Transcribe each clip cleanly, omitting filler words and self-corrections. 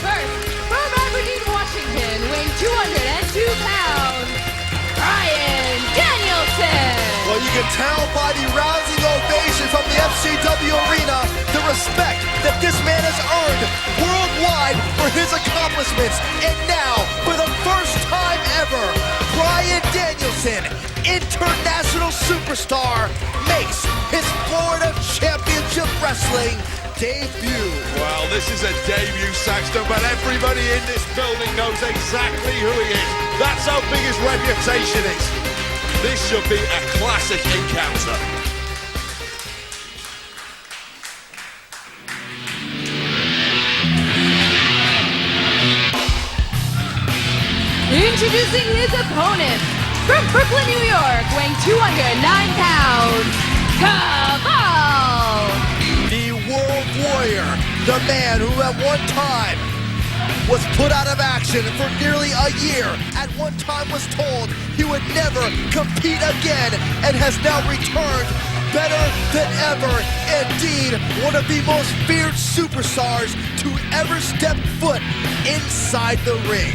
first, from Aberdeen, Washington, weighing 202 pounds, Bryan Danielson. Well, you can tell by the rousing ovation from the FCW arena the respect that this man has earned worldwide for his accomplishments. And now, for the first time ever, Bryan Danielson, international superstar, makes his Florida Championship Wrestling debut. Well, this is a debut, Saxton, but everybody in this building knows exactly who he is. That's how big his reputation is. This should be a classic encounter. Introducing his opponent, from Brooklyn, New York, weighing 209 pounds, Kaval. The World Warrior, the man who at one time was put out of action for nearly a year, at one time was told he would never compete again, and has now returned better than ever. Indeed, one of the most feared superstars to ever step foot inside the ring.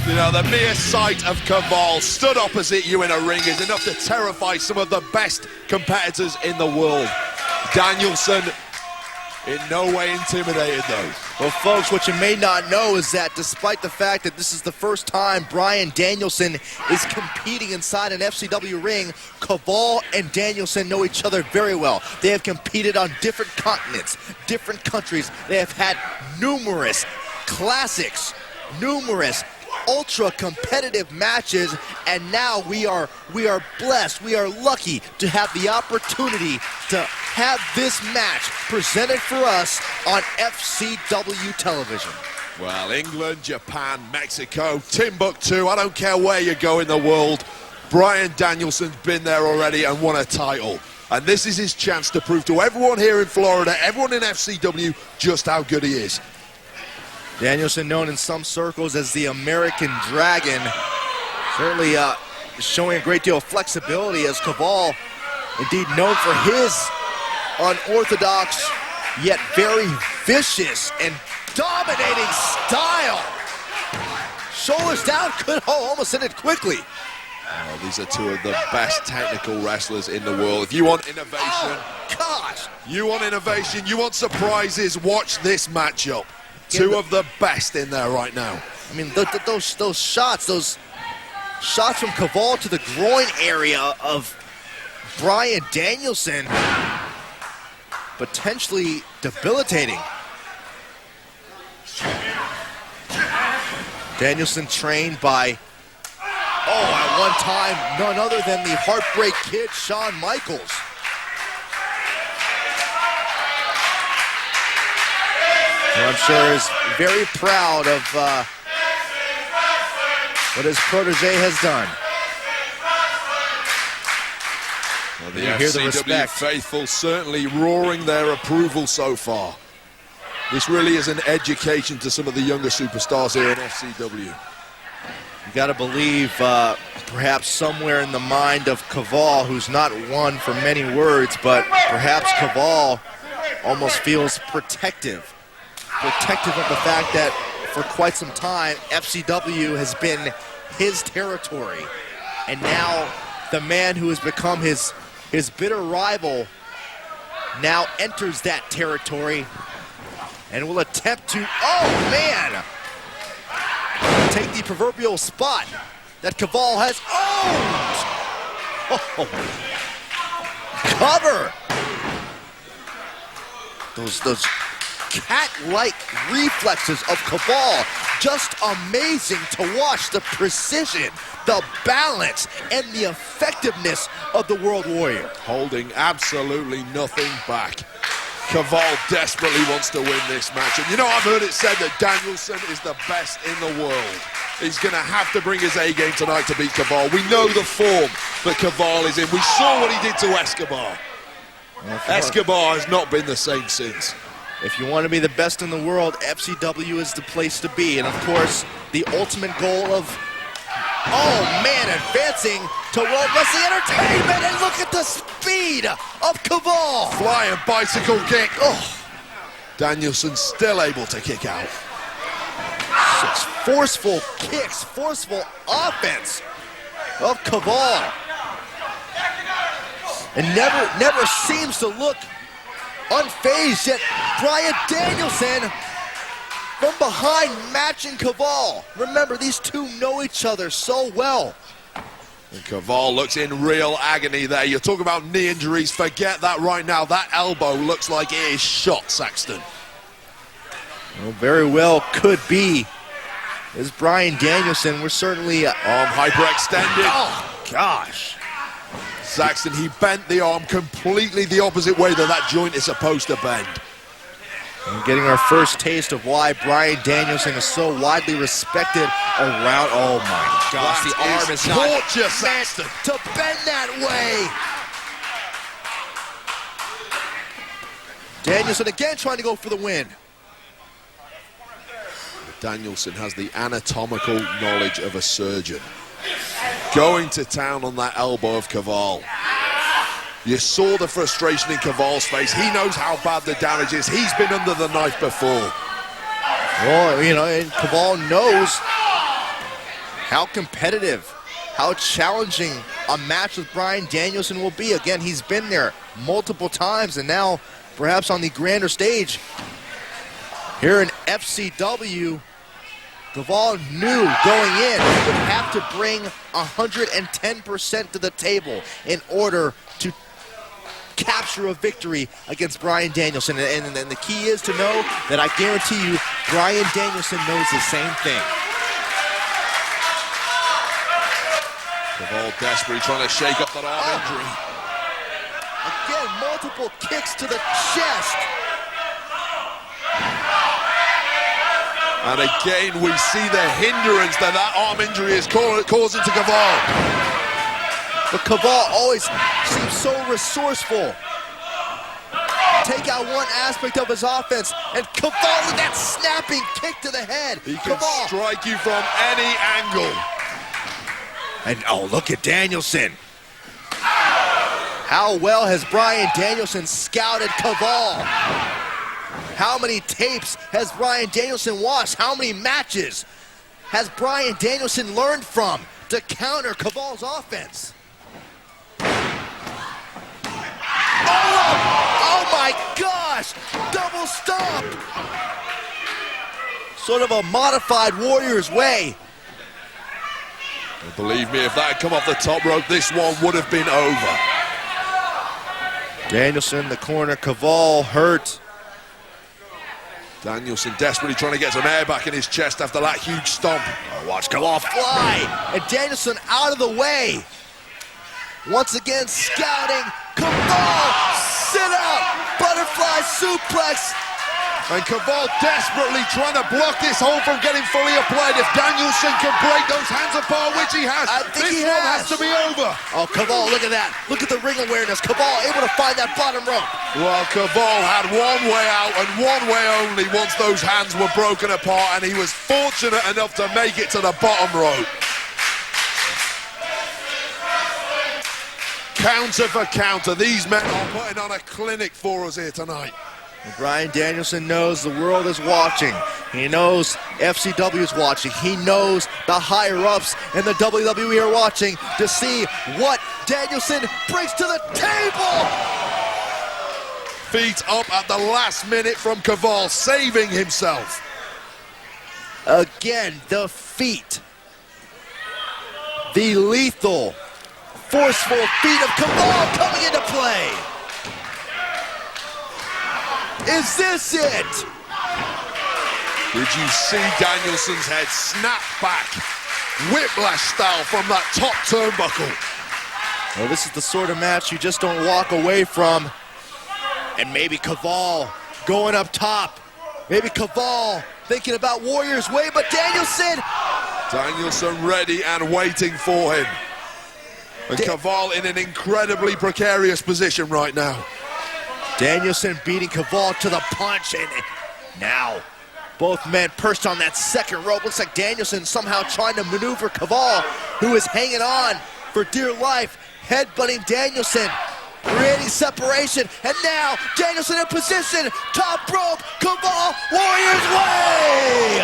You know, the mere sight of Kaval stood opposite you in a ring is enough to terrify some of the best competitors in the world. Danielson in no way intimidated though. Well, folks, what you may not know is that despite the fact that this is the first time Bryan Danielson is competing inside an FCW ring, Kaval and Danielson know each other very well. They have competed on different continents, different countries. They have had numerous classics, numerous ultra competitive matches, and now we are blessed, we are lucky to have the opportunity to have this match presented for us on FCW television. Well, England, Japan, Mexico, Timbuktu, I don't care where you go in the world, Bryan Danielson's been there already and won a title. And this is his chance to prove to everyone here in Florida, everyone in FCW, just how good he is. Danielson, known in some circles as the American Dragon, certainly showing a great deal of flexibility, as Kaval, indeed known for his unorthodox yet very vicious and dominating style. Shoulders down, could almost hit it quickly. Oh, these are two of the best technical wrestlers in the world. If you want innovation, you want innovation, you want surprises, watch this matchup. Two of the best in there right now. I mean, those shots from Kaval to the groin area of Bryan Danielson, potentially debilitating. Danielson trained by, at one time, none other than the Heartbreak Kid, Shawn Michaels. I'm sure is very proud of what his protege has done. Well, the FCW faithful certainly roaring their approval so far. This really is an education to some of the younger superstars here in FCW. You got to believe perhaps somewhere in the mind of Kaval, who's not one for many words, but perhaps Kaval almost feels protective of the fact that for quite some time FCW has been his territory, and now the man who has become his bitter rival now enters that territory and will attempt to take the proverbial spot that Kaval has owned. Cover. Those cat-like reflexes of Kaval, just amazing to watch. The precision, the balance, and the effectiveness of the World Warrior. Holding absolutely nothing back. Kaval desperately wants to win this match. And you know, I've heard it said that Danielson is the best in the world. He's going to have to bring his A-game tonight to beat Kaval. We know the form that Kaval is in. We saw what he did to Escobar. Escobar has not been the same since. If you want to be the best in the world, FCW is the place to be. And of course, the ultimate goal of, advancing to World Wrestling Entertainment. And look at the speed of Kaval. Flying bicycle kick. Danielson still able to kick out. Forceful kicks, forceful offense of Kaval. And never seems to look unfazed, yet Bryan Danielson from behind matching Kaval. Remember, these two know each other so well. And Kaval looks in real agony there. You talk about knee injuries, forget that right now. That elbow looks like it is shot, Saxton. Well, very well could be. As Bryan Danielson, we're certainly... arm hyperextended. Oh, gosh. Saxton, he bent the arm completely the opposite way that joint is supposed to bend. We're getting our first taste of why Bryan Danielson is so widely respected around. Oh my gosh, the arm is not torture, Saxton, to bend that way. Danielson again trying to go for the win. Danielson has the anatomical knowledge of a surgeon. Going to town on that elbow of Kaval. You saw the frustration in Kaval's face. He knows how bad the damage is. He's been under the knife before. Well, you know, and Kaval knows how competitive, how challenging a match with Bryan Danielson will be. Again, he's been there multiple times, and now perhaps on the grander stage here in FCW, Kaval knew going in he would have to bring 110% to the table in order to capture a victory against Bryan Danielson. And the key is to know that I guarantee you Bryan Danielson knows the same thing. Kaval desperately trying to shake up that arm injury. Again, multiple kicks to the chest. And again, we see the hindrance that arm injury is causing to Kaval. But Kaval always seems so resourceful. Take out one aspect of his offense, and Kaval with that snapping kick to the head. He can strike you from any angle. And oh, look at Danielson. How well has Bryan Danielson scouted Kaval? How many tapes has Bryan Danielson watched? How many matches has Bryan Danielson learned from to counter Kaval's offense? Oh my gosh! Double stomp! Sort of a modified Warriors way. Well, believe me, if that had come off the top rope, this one would have been over. Danielson in the corner, Kaval hurt. Danielson desperately trying to get some air back in his chest after that huge stomp. Oh, watch Kaval fly! And Danielson out of the way. Once again scouting. Kaval, sit out! Butterfly suplex. And Kaval desperately trying to block this hole from getting fully applied. If Danielson can break those hands apart, which he has, this one has to be over. Oh, Kaval, look at that. Look at the ring awareness. Kaval able to find that bottom rope. Well, Kaval had one way out and one way only once those hands were broken apart, and he was fortunate enough to make it to the bottom rope. Counter for counter. These men are putting on a clinic for us here tonight. Bryan Danielson knows the world is watching. He knows FCW is watching. He knows the higher-ups in the WWE are watching to see what Danielson brings to the table. Feet up at the last minute from Kaval, saving himself. Again, the feet. The lethal, forceful feet of Kaval coming into play. Is this it? Did you see Danielson's head snap back, whiplash style from that top turnbuckle? Well, this is the sort of match you just don't walk away from. And maybe Kaval going up top. Maybe Kaval thinking about Warriors way, but Danielson ready and waiting for him. And Kaval in an incredibly precarious position right now. Danielson beating Kaval to the punch, and now both men perched on that second rope. Looks like Danielson somehow trying to maneuver Kaval, who is hanging on for dear life, headbutting Danielson, creating separation, and now Danielson in position, top rope, Kaval, Warriors way!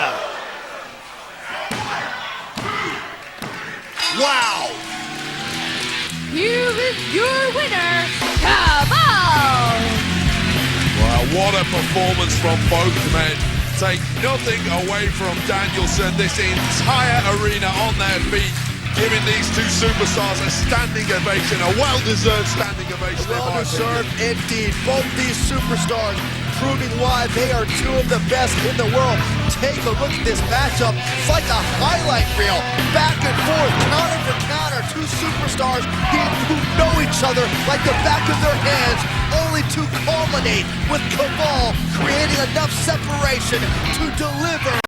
performance from both men. Take nothing away from Danielson. This entire arena on their feet, giving these two superstars a standing ovation, a well-deserved standing ovation. Well-deserved indeed. Both these superstars proving why they are two of the best in the world. Take a look at this matchup. It's like a highlight reel. Back and forth, counter for counter. Two superstars who know each other like the back of their hands, only to culminate with Kaval creating enough separation to deliver